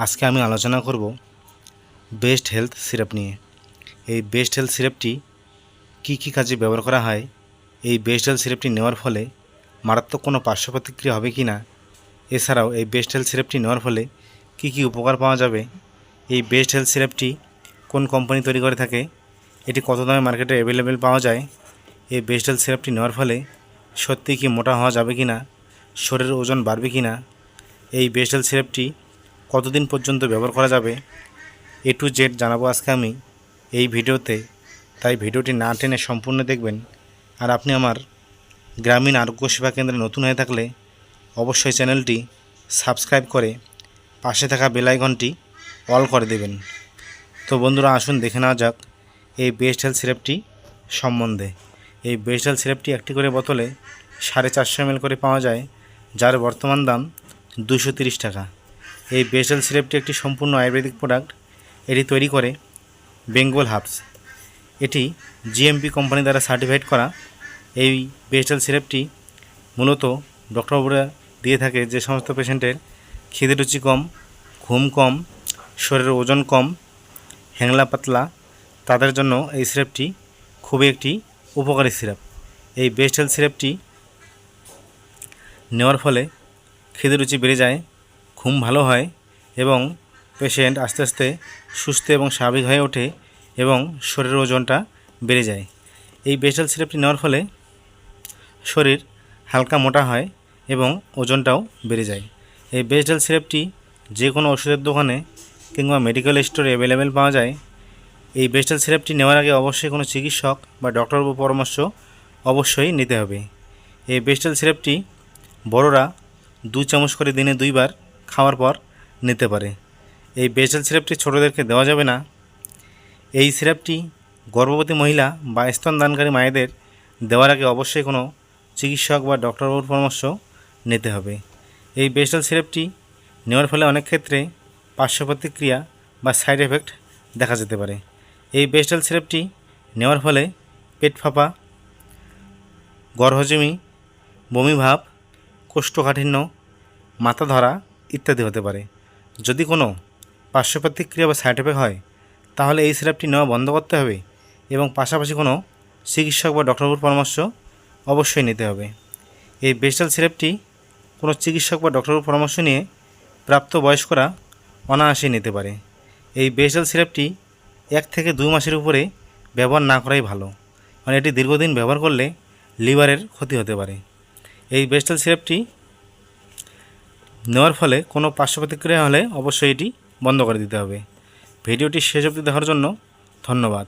আজকে আমি আলোচনা করব বেস্ট হেলথ সিরাপ নিয়ে। এই বেস্ট হেলথ সিরাপটি কী কাজে ব্যবহার করা হয়, এই বেস্ট হেলথ সিরাপটি নেওয়ার ফলে মারাত্মক কোনো পার্শ্ব প্রতিক্রিয়া হবে কি না, এছাড়াও এই বেস্ট হেলথ সিরাপটি নেওয়ার ফলে কী উপকার পাওয়া যাবে, এই বেস্ট হেলথ সিরাপটি কোন কোম্পানি তৈরি করে থাকে, এটি কত দামে মার্কেটে অ্যাভেলেবেল পাওয়া যায়, এই বেস্ট হেলথ সিরাপটি নেওয়ার ফলে সত্যি কি মোটা হওয়া যাবে কি না, শরীরের ওজন বাড়বে কি না, এই বেস্ট হেলথ সিরাপটি কতদিন পর্যন্ত ব্যবহার করা যাবে, A to Z জানাবো আজকে আমি এই ভিডিওতে। তাই ভিডিওটি না টেনে সম্পূর্ণ দেখবেন। আর আপনি আমার গ্রামীণ আরোগ্য সেবা কেন্দ্রে নতুন হয়ে থাকলে অবশ্যই চ্যানেলটি সাবস্ক্রাইব করে পাশে থাকা বেল আইকনটি অল করে দেবেন। তো বন্ধুরা, আসুন দেখে নেওয়া যাক এই বেস্ট হেলথ সিরাপটি সম্বন্ধে। এই বেস্ট হেলথ সিরাপটি একটি করে বোতলে 450 ml করে পাওয়া যায়, যার বর্তমান দাম 230 টাকা। এই বেস্ট হেলথ সিরাপটি একটি সম্পূর্ণ আয়ুর্বেদিক প্রোডাক্ট। এটি তৈরি করে বেঙ্গল হার্বস। এটি জিএমপি কোম্পানি দ্বারা সার্টিফাইড করা। এই বেস্ট হেলথ সিরাপটি মূলত ডক্টরবাবুরা দিয়ে থাকে যে সমস্ত পেশেন্টের খিদে রুচি কম, ঘুম কম, শরীরের ওজন কম, হ্যাংলা পাতলা, তাদের জন্য এই সিরাপটি খুবই একটি উপকারী সিরাপ। এই বেস্ট হেলথ সিরাপটি নেওয়ার ফলে খিদে রুচি বেড়ে যায়, ঘুম ভালো হয় এবং পেশেন্ট আস্তে আস্তে সুস্থ এবং স্বাভাবিক হয়ে ওঠে এবং শরীরের ওজনটা বেড়ে যায়। এই বেস্ট হেলথ সিরাপটি নেওয়ার ফলে শরীর হালকা মোটা হয় এবং ওজনটাও বেড়ে যায়। এই বেস্ট হেলথ সিরাপটি যে কোনো ওষুধের দোকানে কিংবা মেডিকেল স্টোরে অ্যাভেলেবেল পাওয়া যায়। এই বেস্ট হেলথ সিরাপটি নেওয়ার আগে অবশ্যই কোনো চিকিৎসক বা ডক্টরের পরামর্শ অবশ্যই নিতে হবে। এই বেস্ট হেলথ সিরাপটি বড়রা 2 চামচ করে দিনে 2 বার খাওয়ার পর নিতে পারে। এই বেস্ট হেলথ সিরাপটি ছোটোদেরকে দেওয়া যাবে না। এই সিরাপটি গর্ভবতী মহিলা বা স্তনদানকারী মায়েদের দেওয়ার আগে অবশ্যই কোনো চিকিৎসক বা ডক্টরবাবুর পরামর্শ নিতে হবে। এই বেস্ট হেলথ সিরাপটি নেওয়ার ফলে অনেক ক্ষেত্রে পার্শ্ব প্রতিক্রিয়া বা সাইড এফেক্ট দেখা যেতে পারে। এই বেস্ট হেলথ সিরাপটি নেওয়ার ফলে পেট ফাঁপা, গড়হজমি, বমি ভাব, কোষ্ঠকাঠিন্য, মাথা ধরা ইত্যাদি হতে পারে। যদি কোনো পার্শ্ব প্রতিক্রিয়া বা সাইড এফেক্ট হয় তাহলে এই সিরাপটি নেওয়া বন্ধ করতে হবে এবং পাশাপাশি কোনো চিকিৎসক বা ডক্টরবাবুর পরামর্শ অবশ্যই নিতে হবে। এই বেস্ট হেলথ সিরাপটি কোনো চিকিৎসক বা ডক্টরবাবুর পরামর্শ নিয়ে প্রাপ্তবয়স্করা অনায়াসেই নিতে পারে। এই বেস্ট হেলথ সিরাপটি 1 থেকে 2 মাসের উপরে ব্যবহার না করাই ভালো, কারণ এটি দীর্ঘদিন ব্যবহার করলে লিভারের ক্ষতি হতে পারে। এই বেস্ট হেলথ সিরাপটি নেওয়ার ফলে কোনো পার্শ্ব প্রতিক্রিয়া হলে অবশ্যই এটি বন্ধ করে দিতে হবে। ভিডিওটি শেষ অবধি দেখার জন্য ধন্যবাদ।